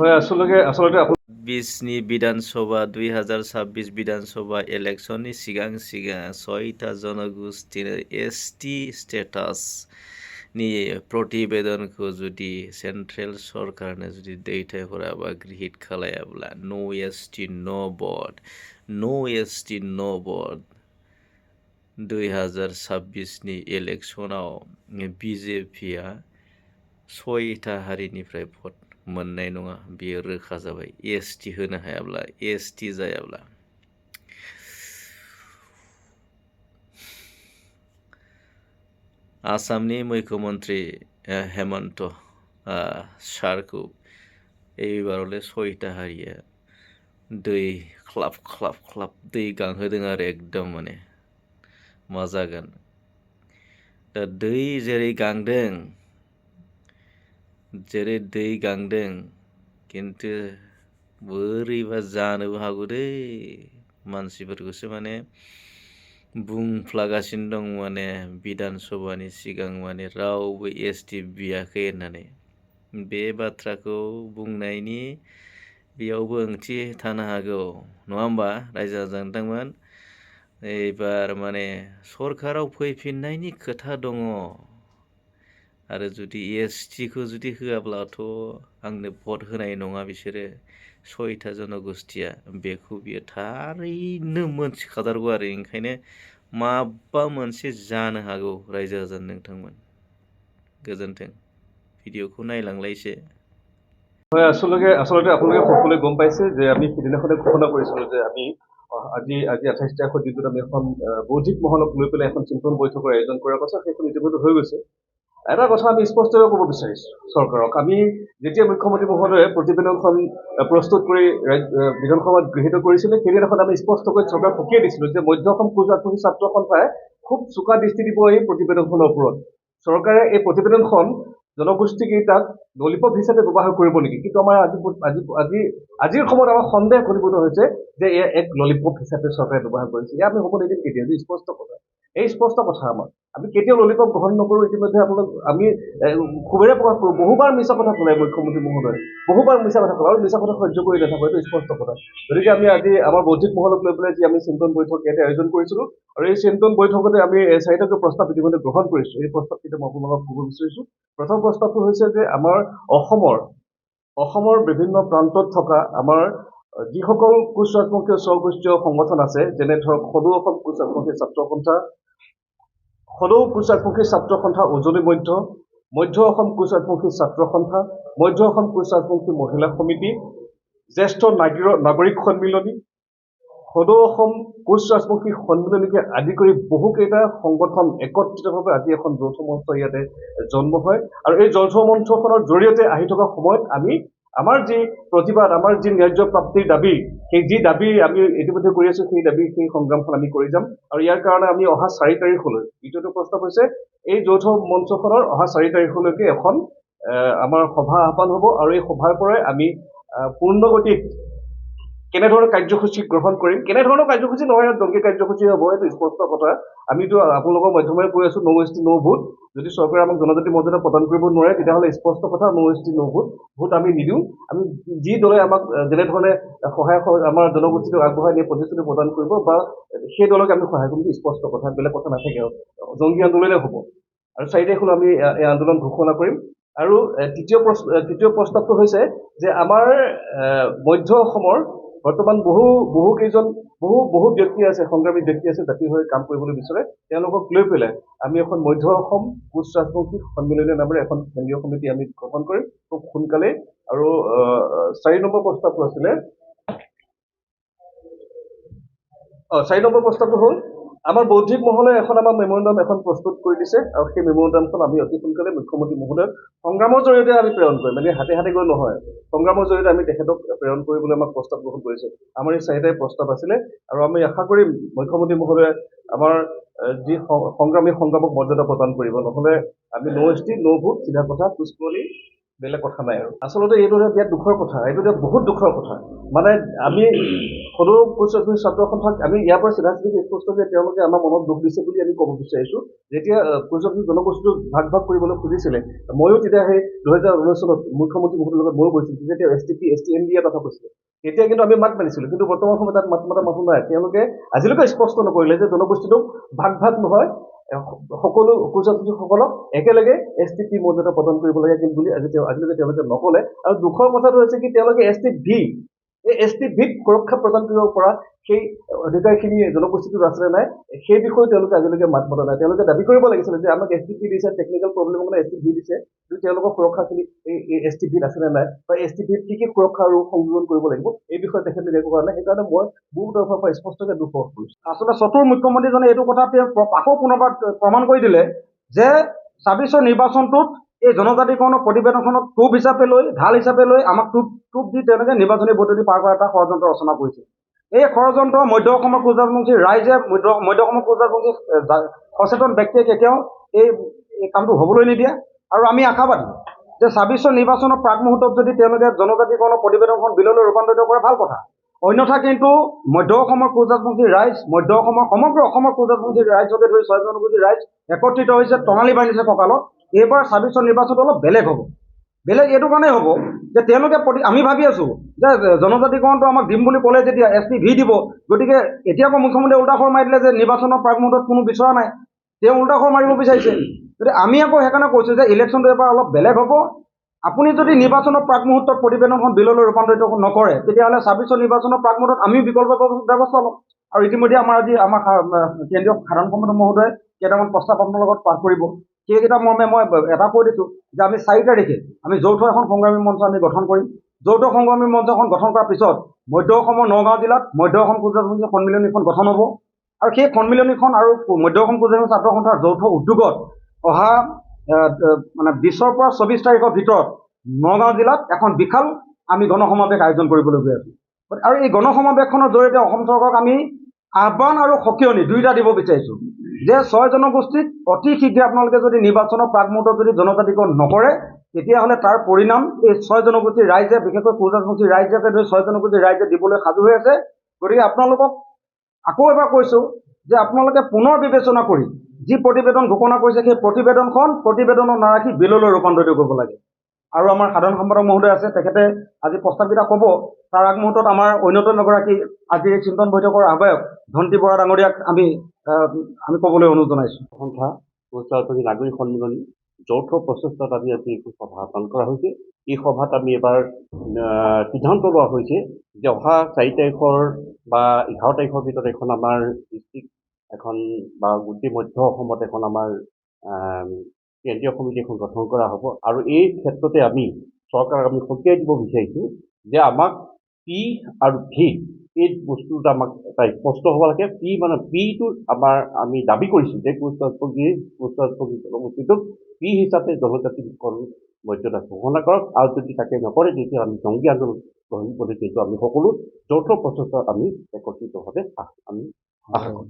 হয় আচলতে 20নি বিধানসভা 2026 বিধানসভা ইলেকশ্যনनि सिगां 6টা জনগোষ্ঠীৰ ST स्टेटासनि प्रतिবেদनखौ जुदि सेन्ट्रेल सरकारनो जुदि दैथायहरा बा गृहीत खालायाब्ला नो ST नो भट 2026नि इलेक्शनाव BJPआ 6टा हारिनिफ्राय भट मोननाय नङा बेयो रोखा जाबाय ST होनो हायाब्ला ST जायाब्ला आसामनि मुख्यमन्त्री हेमन्त सारखौ এইবাৰলৈ 6টা हारिया दै ख्लाब दै गांहोदों आरो एकदम माने मा जागोन दा दै जेरै गांदों खिन्थु बोरैबा जानोबो हागौ दै मानसिफोरखौसो माने बुंफ्लागासिनो दं माने बिधानसभानि सिगां माने रावबो ST बियाखै होननानै बे बाथ्राखौ बुंनायनि बेयावबो ओंथि थानो हागौ नङा होमबा रायजो राजा नोंथांमोन एबार माने सरकाराव फैफिननायनि खोथा दङ आरो जुदि STखौ जुदि होआब्लाथ' आंनो भट होनाय नङा बिसोरो 6टा जनगोष्ठीया बेखौ बियो थारैनो मोनथिखाथारगौ आरो ओंखायनो माबा मोनसे जानो हागौ रायजो राजा नोंथांमोन गोजोन्थों ভিডিঅ'खौ নাইলাংলাই এসে হয় আচলতে আপোনালোকে সকলোৱে গম পাইছে যে আমি সিদিনাখনে ঘোষণা কৰিছিলো যে আমি আজি 28 তাৰিখৰ দিনটোত আমি এখন বৌদ্ধিক মহলক লৈ পেলাই এখন চিন্তন বৈঠকৰ আয়োজন কৰাৰ কথা সেইখন ইতিমধ্যে হৈ গৈছে এটা কথা আমি স্পষ্টকৈ ক'ব বিচাৰিছো চৰকাৰক আমি যেতিয়া মুখ্যমন্ত্ৰী মহোদয়ে প্ৰতিবেদনখন প্ৰস্তুত কৰি বিধানসভাত গৃহীত কৰিছিলে সেইদিনাখন আমি স্পষ্টকৈ চৰকাৰক সকীয়াই দিছিলো যে মধ্য অসম কোচ আত্মসী ছাত্ৰ সন্থাই খুব চোকা দৃষ্টি দিব এই প্ৰতিবেদনখনৰ ওপৰত চৰকাৰে এই প্ৰতিবেদনখন জনগোষ্ঠীকেইটাক ললিপপ হিচাপে ব্যৱহাৰ কৰিব নেকি কিন্তু আমাৰ আজিৰ সময়ত আমাৰ সন্দেহ ঘনীভূত হৈছে যে এয়া এক ললিপপ হিচাপে চৰকাৰে ব্যৱহাৰ কৰিছে এয়া আমি হ'ব নিদিম কেতিয়াও স্পষ্ট কথা এই স্পষ্ট কথা আমাৰ আমি কেতিয়াও ললিপপ গ্ৰহণ নকৰো ইতিমধ্যে আপোনালোক আমি খুবেৰে প্ৰকাশ কৰোঁ বহুবাৰ মিছা কথা ক'লে মুখ্যমন্ত্ৰী মহোদয় বহুবাৰ মিছা কথা ক'লে আৰু মিছা কথা সহ্য কৰি নাথাকো এইটো স্পষ্ট কথা গতিকে আমি আজি আমাৰ বৌদ্ধিক মহলক লৈ পেলাই যি আমি চিন্তন বৈঠক ইয়াতে আয়োজন কৰিছিলো আৰু এই চিন্তন বৈঠকতে আমি 4টাকৈ প্ৰস্তাৱ ইতিমধ্যে গ্ৰহণ কৰিছো এই প্ৰস্তাৱকেইটা মই আপোনালোকক ক'ব বিচাৰিছো প্ৰথম প্ৰস্তাৱটো হৈছে যে আমাৰ অসমৰ বিভিন্ন প্ৰান্তত থকা আমাৰ যিসকল কোচ ৰাজবংশীয় স্বগোষ্ঠীয় সংগঠন আছে যেনে ধৰক সদৌ অসম কোচ ৰাজবংশী ছাত্ৰ সন্থা উজনি মধ্য অসম কোচ ৰাজবংশী ছাত্ৰ সন্থা মধ্য অসম কোচ ৰাজবংশী মহিলা সমিতি জ্যেষ্ঠ নাগৰিক সন্মিলনী সদৌ অসম কোচ ৰাজবংশী সন্মিলনীকে আদি কৰি বহুকেইটা সংগঠন একত্ৰিতভাৱে আজি এখন যৌথ মঞ্চ ইয়াতে জন্ম হয় আৰু এই যৌথ মঞ্চখনৰ জৰিয়তে আহি থকা সময়ত আমি আমাৰ যি প্ৰতিবাদ আমাৰ যি ন্যায্য প্ৰাপ্তিৰ দাবী সেই যি দাবী আমি ইতিমধ্যে কৰি আছো সেই সংগ্ৰামখন আমি কৰি যাম আৰু ইয়াৰ কাৰণে আমি অহা 4 তাৰিখলৈ দ্বিতীয়টো প্ৰস্তাৱ হৈছে এই যৌথ মঞ্চখনৰ অহা 4 তাৰিখলৈকে এখন আমাৰ সভা আহ্বান হ'ব আৰু এই সভাৰ পৰাই আমি পূৰ্ণগতিত কেনেধৰণৰ কাৰ্যসূচী গ্ৰহণ কৰিম কেনেধৰণৰ কাৰ্যসূচী নহয় জংগী কাৰ্যসূচী হ'ব এইটো স্পষ্ট কথা আমিতো আপোনালোকৰ মাধ্যমেৰে কৈ আছো নো এছটি নো ভোট যদি চৰকাৰে আমাক জনজাতি মৰ্যাদা প্ৰদান কৰিব নোৱাৰে তেতিয়াহ'লে স্পষ্ট কথা নো এছটি নো ভোট আমি নিদিওঁ আমি যি দলে আমাক যেনেধৰণে সহায় আমাৰ জনগোষ্ঠীক আগবঢ়াই নিয়ে প্ৰতিশ্ৰুতি প্ৰদান কৰিব বা সেই দলক আমি সহায় কৰিম স্পষ্ট কথা বেলেগ কথা নাথাকে জংগী আন্দোলনে হ'ব আৰু 4 তাৰিখলৈ আমি এই আন্দোলন ঘোষণা কৰিম আৰু তৃতীয় প্ৰস্তাৱটো হৈছে যে আমাৰ মধ্য অসমৰ বৰ্তমান বহু ব্যক্তি আছে সংগ্ৰামী ব্যক্তি আছে জাতি হৈ কাম কৰিবলৈ বিচাৰে তেওঁলোকক লৈ পেলাই আমি এখন মধ্য অসম কোচ ৰাজবংশী সন্মিলনীৰ নামেৰে এখন কেন্দ্ৰীয় সমিতি আমি গঠন কৰিম খুব সোনকালে আৰু 4 নম্বৰ প্ৰস্তাৱটো আছিলে 4 নম্বৰ প্ৰস্তাৱটো হ'ল আমাৰ বৌদ্ধিক মহলে এখন আমাৰ মেমৰেণ্ডাম এখন প্ৰস্তুত কৰি দিছে আৰু সেই মেমৰেণ্ডামখন আমি অতি সোনকালে মুখ্যমন্ত্ৰী মহোদয়ক সংগ্ৰামৰ জৰিয়তে আমি প্ৰেৰণ কৰিম মানে হাতে গৈ নহয় সংগ্ৰামৰ জৰিয়তে আমি তেখেতক প্ৰেৰণ কৰিবলৈ আমাক প্ৰস্তাৱ গ্ৰহণ কৰিছে আমাৰ এই 4টাই প্ৰস্তাৱ আছিলে আৰু আমি আশা কৰিম মুখ্যমন্ত্ৰী মহোদয়ে আমাৰ যি সংগ্ৰামক মৰ্যাদা প্ৰদান কৰিব নহলে আমি নো এছটি নো ভোট চিধা কথা পুষ্পলি বেলেগ কথা নাই আৰু আচলতে এইটো বিৰাট দুখৰ কথা এইটো বহুত দুখৰ কথা মানে আমি সদৌ কোচ ৰাজবংশী ছাত্ৰ সন্থাক আমি ইয়াৰ পৰা চিধাচিধি স্পষ্ট যে তেওঁলোকে আমাৰ মনত দুখ দিছে বুলি আমি ক'ব বিচাৰিছোঁ। যেতিয়া কোচ ৰাজবংশী জনগোষ্ঠীটো ভাগ ভাগ কৰিবলৈ খুজিছিলে, ময়ো তেতিয়া সেই 2019 চনত মুখ্যমন্ত্ৰী মহোদয়ৰ লগত ময়ো গৈছিলোঁ, যেতিয়া তেওঁ STP STNDৰ কথা কৈছিলে, তেতিয়া কিন্তু আমি মাত মানিছিলোঁ। কিন্তু বৰ্তমান সময়ত তাত মাত মতা মানুহ নাই। তেওঁলোকে আজিলৈকে স্পষ্ট নকৰিলে যে জনগোষ্ঠীটোক ভাগ ভাগ নহয়, সকলো কোচ ৰাজবংশীসকলক একেলগে STP মৰ্যাদা প্ৰদান কৰিব লাগে বুলি আজিলৈকে তেওঁলোকে নক'লে। আৰু দুখৰ কথাটো হৈছে কি, তেওঁলোকে STV এই STVক সুৰক্ষা প্ৰদান কৰিব পৰা সেই অধিকাৰখিনি জনগোষ্ঠীটোত আছিলে নাই, সেই বিষয়ে তেওঁলোকে আজিলৈকে মাত মতা নাই। তেওঁলোকে দাবী কৰিব লাগিছিলে যে আমাক STP দিছে, টেকনিকেল প্ৰব্লেমৰ কাৰণে STV দিছে, কিন্তু তেওঁলোকৰ সুৰক্ষাখিনি এই STVত আছিলে নাই, বা STVত কি কি সুৰক্ষা আৰু সংযোজন কৰিব লাগিব এই বিষয়ে তেখেতলোকে একো কৰা নাই। সেইকাৰণে মই মোৰ তৰফৰ পৰা স্পষ্টকৈ দুখ প্ৰকাশ কৰিছোঁ। আচলতে চতুৰ মুখ্যমন্ত্ৰীজনে এইটো কথা আকৌ পুনৰবাৰ প্ৰমাণ কৰি দিলে যে ২৬ৰ নিৰ্বাচনটোত এই জনজাতিকৰণৰ প্ৰতিবেদনখনক টোপ হিচাপে লৈ, ঢাল হিচাপে লৈ আমাক টোপ দি তেওঁলোকে নিৰ্বাচনী পদ্ধতি পাৰ কৰা এটা ষড়যন্ত্ৰ ৰচনা কৰিছে। এই ষড়যন্ত্ৰ মধ্য অসমৰ কোচ ৰাজবংশী ৰাইজে, মধ্য অসমৰ কোচ ৰাজবংশী সচেতন ব্যক্তিয়ে কেতিয়াও এই কামটো হ'বলৈ নিদিয়ে। আৰু আমি আশাবাদী যে ২৬ৰ নিৰ্বাচনৰ প্ৰাক মুহূৰ্তত যদি তেওঁলোকে জনজাতিকৰণৰ প্ৰতিবেদনখন বিললৈ ৰূপান্তৰিত কৰে ভাল কথা। অন্যথা কিন্তু মধ্য অসমৰ কোচ ৰাজবংশী ৰাইজ, মধ্য অসমৰ সমগ্ৰ অসমৰ কোচ ৰাজবংশী ৰাইজকে ধৰি ৬ জনগোষ্ঠীৰ ৰাইজ একত্ৰিত হৈছে, টঙালি বান্ধিছে কঁকালত। এইবাৰ ২৬ৰ নিৰ্বাচনটো অলপ বেলেগ হ'ব। বেলেগ এইটো কাৰণেই হ'ব যে তেওঁলোকে আমি ভাবি আছোঁ যে জনজাতিকৰণটো আমাক দিম বুলি ক'লে যেতিয়া STV দিব, গতিকে এতিয়া আকৌ মুখ্যমন্ত্ৰীয়ে উল্টা খৰ মাৰি দিলে যে নিৰ্বাচনৰ প্ৰাক মুহূৰ্তত কোনো বিচৰা নাই, তেওঁ উল্টা খৰ মাৰিব বিচাৰিছে। গতিকে আমি আকৌ সেইকাৰণে কৈছোঁ যে ইলেকশ্যনটো এবাৰ অলপ বেলেগ হ'ব। আপুনি যদি নিৰ্বাচনৰ প্ৰাক মুহূৰ্তত প্ৰতিবেদনখন বিললৈ ৰূপান্তৰিত নকৰে, তেতিয়াহ'লে ২৬ৰ নিৰ্বাচনৰ প্ৰাক মুহূৰ্তত আমিও বিকল্প ব্যৱস্থা ল'ম। আৰু ইতিমধ্যে আমাৰ কেন্দ্ৰীয় সাধাৰণ সম্পাদক মহোদয়ে কেইটামান প্ৰস্তাৱ আপোনাৰ লগত পাছ কৰিব। সেইকেইটা মৰ্মে মই এটা কৈ দিছোঁ যে আমি ৪ তাৰিখে আমি যৌথ এখন সংগ্ৰামী মঞ্চ আমি গঠন কৰিম। যৌথ সংগ্ৰামী মঞ্চখন গঠন কৰাৰ পিছত মধ্য অসমৰ নগাঁও জিলাত মধ্য অসম কোচ ৰাজবংশী সন্মিলনীখন গঠন হ'ব। আৰু সেই সন্মিলনীখন আৰু মধ্য অসম কোচ ৰাজবংশী ছাত্ৰ সন্থাৰ যৌথ উদ্যোগত অহা ২০ৰ পৰা ২৪ তাৰিখৰ ভিতৰত নগাঁও জিলাত এখন বিশাল আমি গণসমাৱেশ আয়োজন কৰিবলৈ গৈ আছোঁ। আৰু এই গণসমাৱেশখনৰ জৰিয়তে অসম চৰকাৰক আমি আহ্বান আৰু সকিয়নি দুয়োটা দিব বিচাৰিছোঁ যে ৬ জনগোষ্ঠীক অতি শীঘ্ৰে আপোনালোকে যদি নিৰ্বাচনৰ প্ৰাক মুহূৰ্তত যদি জনজাতিকৰণ নকৰে, তেতিয়াহ'লে তাৰ পৰিণাম এই ৬ জনগোষ্ঠীৰ ৰাইজে, বিশেষকৈ কোচ ৰাজবংশী ৰাইজকে ধৰি 6 জনগোষ্ঠীৰ ৰাইজে দিবলৈ সাজু হৈ আছে। গতিকে আপোনালোকক আকৌ এবাৰ কৈছোঁ যে আপোনালোকে পুনৰ বিবেচনা কৰি যি প্ৰতিবেদন ঘোষণা কৰিছে সেই প্ৰতিবেদনত নাৰাখি বিললৈ ৰূপান্তৰিত কৰিব লাগে। আৰু আমাৰ সাধাৰণ সম্পাদক মহোদয় আছে, তেখেতে আজি প্ৰস্তাৱকেইটা ক'ব। তাৰ আগমুহূৰ্তত আমাৰ অন্যতম এগৰাকী আজিৰ এই চিন্তন বৈঠকৰ আহ্বায়ক ধন্তি বৰা ডাঙৰীয়াক আমি ক'বলৈ অনুৰোধ জনাইছোঁ। সন্থা কোচ ৰাজবংশী নাগৰিক সন্মিলনী যৌথ প্ৰচেষ্টাত আমি আজি একো সভা আহ্বান কৰা হৈছে। এই সভাত আমি এবাৰ সিদ্ধান্ত লোৱা হৈছে যে অহা ৪ তাৰিখৰ বা ১১ তাৰিখৰ ভিতৰত এখন আমাৰ ডিষ্ট্ৰিক্ট এখন বা গোটেই মধ্য অসমত এখন আমাৰ কেন্দ্ৰীয় সমিতি এখন গঠন কৰা হ'ব। আৰু এই ক্ষেত্ৰতে আমি চৰকাৰক আমি সকীয়াই দিব বিচাৰিছোঁ যে আমাক পি আৰু ভি এই বস্তুটো আমাক এটা স্পষ্ট হ'ব লাগে। পিটো আমি দাবী কৰিছোঁ যে কোচ ৰাজবংশী জনগোষ্ঠীটোক পি হিচাপে জনজাতিকৰণ মৰ্যাদা ঘোষণা কৰক, আৰু যদি তাকে নকৰে তেতিয়া আমি জংগী আন্দোলন গ্ৰহণ কৰি কিন্তু আমি সকলো যৌথ প্ৰচেষ্টাত আমি একত্ৰিতভাৱে আমি আশা কৰোঁ।